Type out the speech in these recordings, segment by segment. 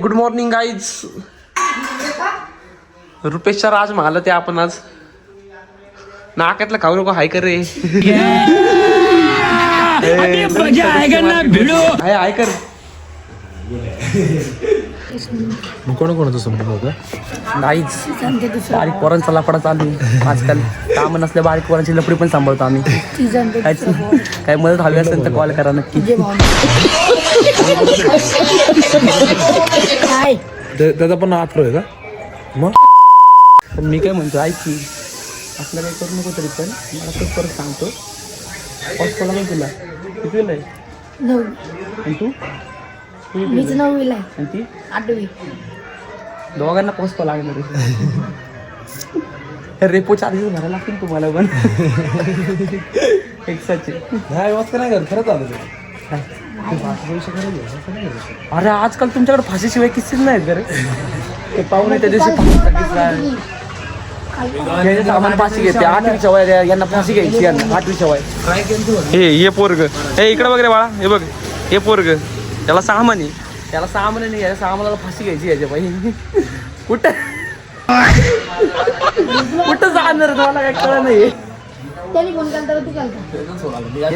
Good morning guys. रुपेशच्या राज मला ते आपण आज नाकातलं खाऊ नको हाय कर रे. हाय कर. कोणाकोणाचा संपर्क होता? गाईज बारीक पोरांचा लफडा चालू आजकाल. काम नसल्या बारीक पोरांची लफडी पण सांभाळतो आम्ही. काय मदत हवी असेल तर कॉल करा नक्की. त्याचा पण अथरो आहे का? मग पण मी काय म्हणतो ऐक की असलं काही करू नको तरी पण मला खूप परत सांगतो. पाऊस पडला नाही तुला? किती वेळ आहे? 9. आणि तू? मीच 9वीला आहे. आणि ती 8वी. दोघांना पाऊस पडला लागणार रे. रेपो चार्जेस भरायला लागतील तुम्हाला पण. एक्साचे नाही वाजता नाही करत खरंच आलं अरे आजकाल तुमच्याकडे फाशीशिवाय किस्सेच नाहीत का रे? ते पाहुणे त्या दिवशी सामान फाशी घेते. 8वीच्या वय यांना फाशी घ्यायची. यांना 8वीच्या वय. हे पोरग हे इकडे वगैरे बाळा हे बघ हे पोरग त्याला सामान आहे. त्याला सामान नाही याच्या सामानाला फाशी घ्यायची याच्या बाई. कुठं कुठं जाणार तुम्हाला काय कळलं नाही. त्यांनी फोन केला तू केलता.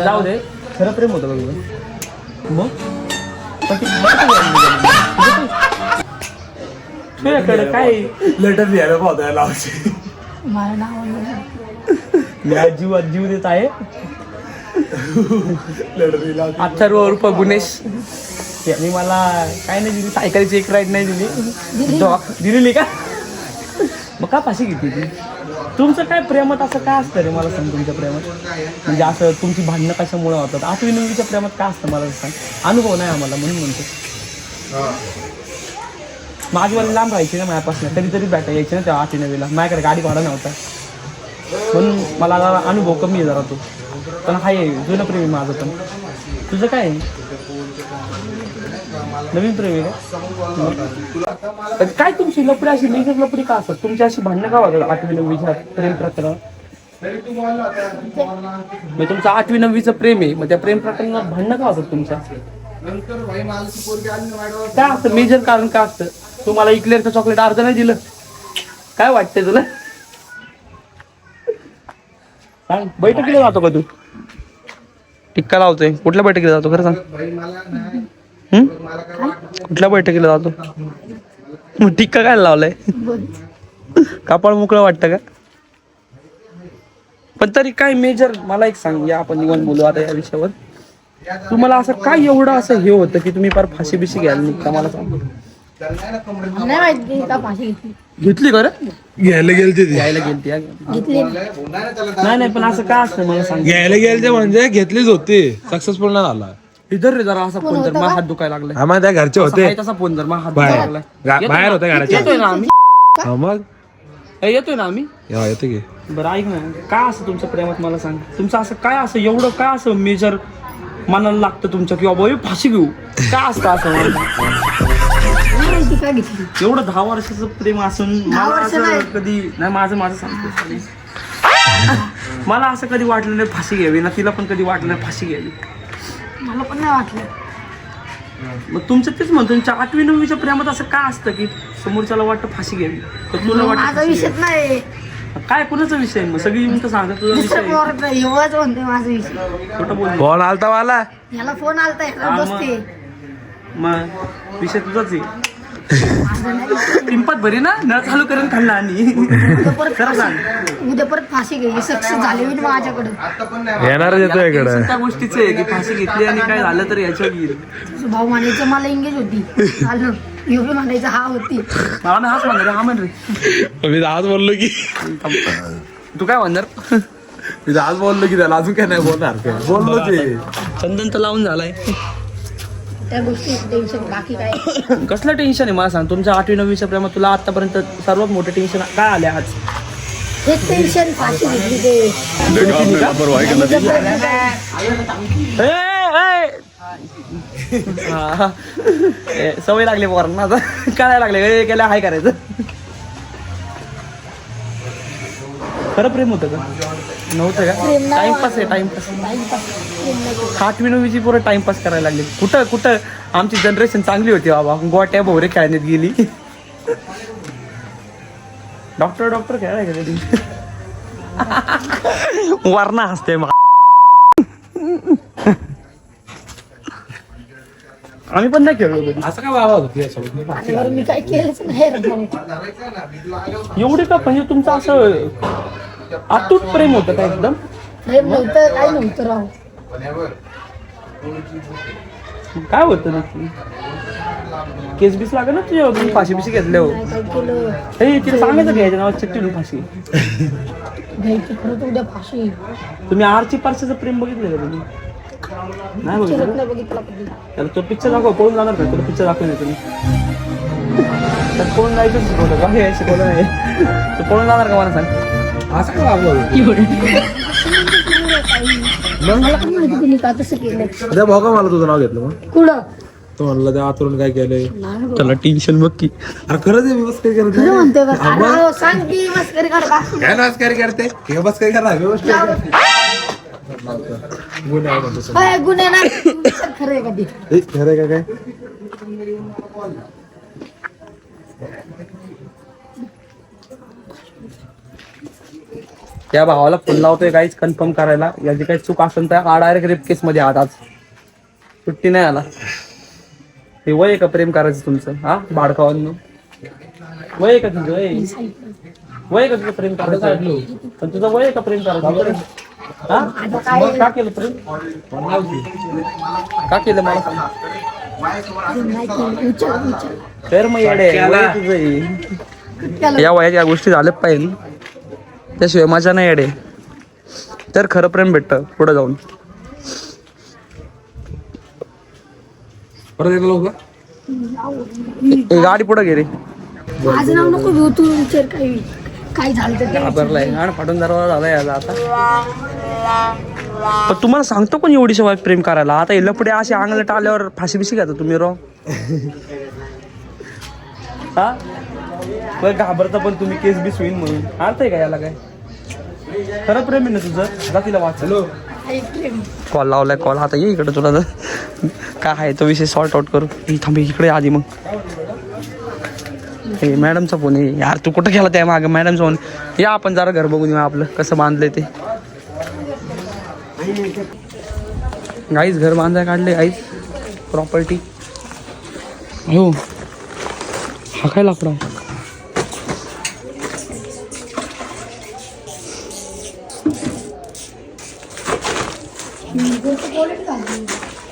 जाऊ दे खरं प्रेम होतं बघ. मग तुझ्याकडे काय लेटर लिहायला पाहता लावायचे. मला नाव मी जीव देत आहे. लेटर लिहिला अथर्व उर्फ गुणेश यांनी मला काय नाही दिली. सायकलची एक राईड नाही दिली. दिलेली का? मग का फाशी घेतली ती? तुमचं काय प्रेमात असं काय असतं रे मला सांग. तुमच्या प्रेमात म्हणजे असं तुमची भांडणं कशामुळे होतात? 8वी 9वीच्या प्रेमात काय असतं मला सांग. अनुभव नाही आम्हाला म्हणून म्हणतो. माझीवाली लांब राहायची ना माझ्यापासून. कधीतरी भेटा यायची ना तेव्हा 8वी 9वीला. माझ्याकडे गाडी भाडा नव्हता म्हणून मला जरा अनुभव कमी आहे जरा. तो पण आहे जुनं प्रेम आहे माझं. पण तुझं काय आहे? नवीन प्रेम आहे का? काय तुमची लपडी अशी मेजर लपडी का असतात? तुमची अशी भांडणं का वाटतात 8वी 9वीच्या प्रेम प्रकरण? मग तुमचं 8वी 9वीचं प्रेम आहे मग त्या प्रेम प्रकरणात भांडणं का होतात तुमच्या? काय असतं मेजर कारण काय असतं? तुम्हाला इक्लेअरचं चॉकलेट अर्ध नाही दिलं काय वाटतंय तुला? सांग. बैठकीला जातो का तू? टिक्का लावतोय. कुठल्या बैठकीला जातो खरं सांग. कुठल्या बैठकीला जातो? मग टिक्का काय लावलाय? कपाळ मोकळं वाटतं का? पण तरी काय मेजर मला एक सांग. या आपण निवांत बोलू आता या विषयावर. तुम्हाला असं काय एवढं असं हे होतं की तुम्ही फार फाशी बिशी घ्यायला निघता मला सांग. नाही माहिती का फाशी घेतली. घेतली का रे? घ्यायला गेलते ते. घ्यायला गेलती घेतली. नाही पण असं काय असतं मला सांग. घ्यायला गेलते म्हणजे घेतलीच होती. सक्सेसफुल नाही झाला. इधर रे जरा असा फोन जर माझा हात दुखायला लागलाय. आम्हाला त्या घरचे होते. तसा फोन जर माझा हात दुखायला लागलाय. बाहेर होते घराच्या. येतोय ना आम्ही. मग येतोय ना आम्ही. येते की. बरं ऐक ना काय असं तुमच्या प्रेमात मला सांग. तुमचं असं काय असं एवढं काय असं मेजर मनाला लागतं तुमच्या की बाबा फाशी घेऊ काय असतं असं मला माहिती का घेतली. एवढं 10 वर्षाचं प्रेम असून मला वर्ष असं नाही. कधी नाही माझं सांगतो. मला असं कधी वाटलं नाही फाशी घ्यावी ना तिला पण कधी वाटलं नाही फाशी घ्यावी. मला पण नाही वाटलं. मग तुमचं तेच म्हणतो तुमच्या 8वी 9वीच्या प्रेमात असं काय असतं की समोरच्याला वाटतं फाशी घ्यावी तर तुला माझा वाटतं विषय नाही. काय कुणाचा विषय मग सगळी येऊन तर सांगतात तुझा विषय आहे. एवढंच म्हणते माझा विषय. खोटं बोल. फोन आलता मला. याला फोन आलता याला हा, बसते. मग विषय तुझाच आहे. पिंपत भरी ना नळ चालू करून खाल्ला आणि खरं सांग. उद्या परत फाशी घ्यायची सक्सेस झाली मी माझ्याकडे. येणारच येतो इकडे. त्या गोष्टीचं आहे की फाशी घेतली आणि काय झालं तर याच्यावर येईल. तुझं भाऊ म्हणायचं मला एंगेज होती. झालं एवढं म्हणायचं हा होती. मला ना हाच म्हणणार रे हा म्हण रे. मी आज बोललो की तू काय म्हणणार? मी आज बोललो की त्याला अजून काय नाही बोलणार. बोललो ते चंदन तर लावून झालाय. त्या गोष्टी टेन्शन बाकी काय. कसलं टेन्शन आहे मला सांग. तुमच्या 8वी 9वीच्या प्रेमात तुला आतापर्यंत सर्वात मोठं टेन्शन काय आले आज? हे टेन्शन फाशी घेतली ते. सवय लागली पोरांना आता कळायला लागले गेल्या हाय करायचं. खरं प्रेम होतं का नव्हतं का प्रेम नाही. टाइमपास आहे टाइमपास टाइमपास प्रेम नाही. 8वी-9वीची पोरं टाइमपास करायला लागले कुठं कुठं आमची जनरेशन चांगली होती बाबा गोट्या भोवरे खेळण्यात गेली डॉक्टर खेळाय का कधी वरणा हसते मग आम्ही पण नाही खेळलो कधी असं काय बाबा होती यासोबत आणि बरं मी काय केलंच नाही रे भाऊ. एवढे का म्हणजे तुमचं असं अतूट प्रेम होतं का एकदम प्रेम नव्हतं काय नव्हतं राव. काय होतं नक्की केस बीस लागेल ना तुझ्या तुम्ही फाशी बिशी घेतले हो नाही काय केलं हे तिला सांगायचं घ्यायचं नाव चिठ्ठी फाशी घ्यायची खरं तर उद्या फाशी. तुम्ही आरची पारशीचं प्रेम बघितलं का तुम्ही नाही चिरत बघितलं नाही बघितला कधी. त्याला तो पिक्चर दाखव पळून जाणार का तुला पिक्चर दाखवून तुम्ही तर पळून जायचं शिकवलं का हे शिकवलं नाही तू पळून जाणार का मला सांग असं काय बाबा होती मला पण माहिती दिली का तसं केलं त्या भाऊ का मला तुझं नाव घेतलं मग कुठं तो म्हणलं त्या आतून काय केलंय नाही बाबा. त्याला टेन्शन बघ की अरे खरंच आहे, मी बस काय करत खरं म्हणतोय का अरे हो, सांग की मस्करी कर का काय नमस्कार करते हे बस काय करणार व्यवस्थित गुन्हे आहे म्हणतो होय, गुन्हे ना विचार खरं आहे कधी खरं आहे का काय त्या भावाला फोन लावतोय काहीच कन्फर्म करायला याची काही चूक असेल तर हा डायरेक्ट रेप केस मध्ये आहात आज सुट्टी नाही आला हे वय आहे का प्रेम करायचं तुमचं हा बाडकावांनो वय आहे का तुझं वय आहे का तुझं प्रेम करायचं पण तुझं वय आहे का प्रेम करायचं हा मग का केलं प्रेम का केलं मला सांग नाही केलं. विचार तर मग येडे वय आहे तुझं हे. त्याला या वयात या गोष्टी झाल्या पाहिजे त्याशिवाय मजा नाही येडे तर खरं प्रेम भेटतं पुढे जाऊन परत येतो लोक हे गाडी पुढे गे रे माझं नाव नको घेऊ तू विचार काय झालं तर ते घाबरलाय गाण फाटून दरवाजा झाला याला आता पण तुम्हाला सांगतो कोण एवढीशा वयात प्रेम करायला आता हे पुढे असे अंगलट आल्यावर फाशी बिशी घ्या तुम्ही रो हा मग घाबरता पण तुम्ही केस बीस होईल म्हणून अर्थ आहे का याला काय खरं प्रेम आहे ना तुझं जा तिला वाच कॉल लावलाय कॉल आता ये इकडे तुला काय आहे तो विषय सॉर्ट आउट करू थांबे इकडे आधी मग हे मॅडमचा फोन आहे यार तू कुठं गेला त्या मागं मॅडमचा फोन या आपण जरा घर बघून येऊ आपलं कसं बांधलंय ते गाईच घर बांधाय काढले गाईच प्रॉपर्टी हो हा काय लाकडा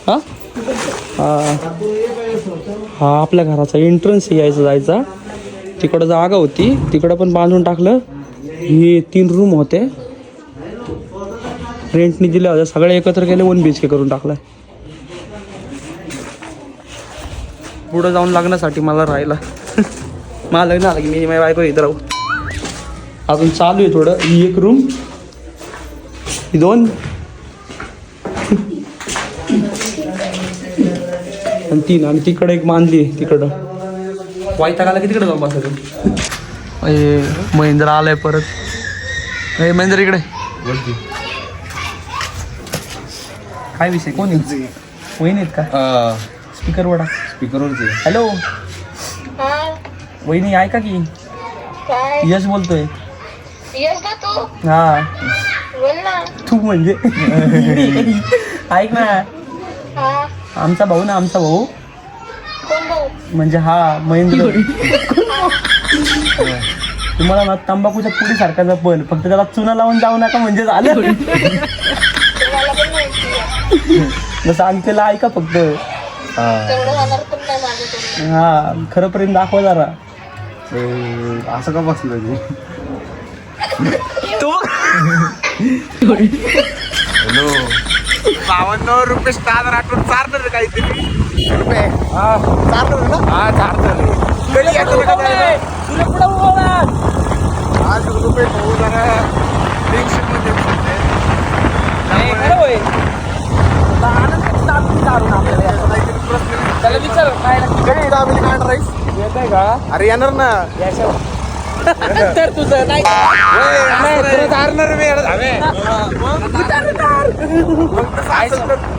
हा हा आपल्या घराचा एंट्रन्स यायचा जायचा तिकडं जागा होती तिकडं पण बांधून टाकलं हे 3 रूम होते रेंटनी दिल्या होत्या सगळे एकत्र केले 1 BHK करून टाकलाय पुढं जाऊन लग्नासाठी मला राहिला मला लग्न आलं की मी माझी बायको इथं राहू अजून चालू आहे थोडं ही 1 रूम ही 2 आणि 3 आणि तिकडं एक बांधली तिकडं वाईटाला की तिकडं जाऊन बसायचं महेंद्र आलाय परत महेंद्र इकडे काय विषय कोण वहिनी आहेत का स्पीकर वडा स्पीकरवरचे हॅलो वहिनी ऐका की यश बोलतोय हा तू म्हणजे ऐक ना आमचा भाऊ ना आमचा भाऊ म्हणजे हा महेंद्र तुम्हाला ना तंबाखूच्या पुडी सारखा पण फक्त त्याला चुना लावून जाऊ नका म्हणजे झालं जसं अंकेला ऐका फक्त हा खरं प्रेम दाखवा जरा असं का बसलं तू हॅलो 52 रुपये स्टार आठवून चारणार काहीतरी रुपये हा चारणार ना हा चारणार कधी येतो का 8 रुपये होऊ जरा टेन्शन मध्ये त्याला विचार काय राईस येत आहे का अरे येणार ना तर तुझं नाही चारणार मी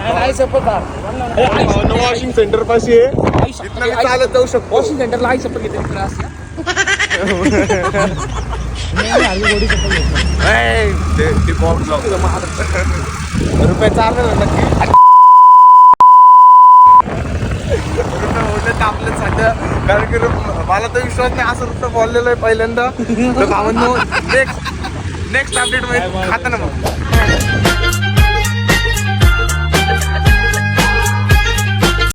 नाही शपथ वॉशिंग सेंटर पाशी आहे इथनं मी चालत जाऊ शकतो वॉशिंग सेंटरला आई शपथ घेते मित्र असला ते बॉम्ब रुपये चालणार नक्की आपलं सध्या कारण की मला तर विश्वास नाही असं नुसतं बोललेलं आहे पहिल्यांदा तर भावांनो नेक्स्ट अपडेट मध्ये खाता ना मग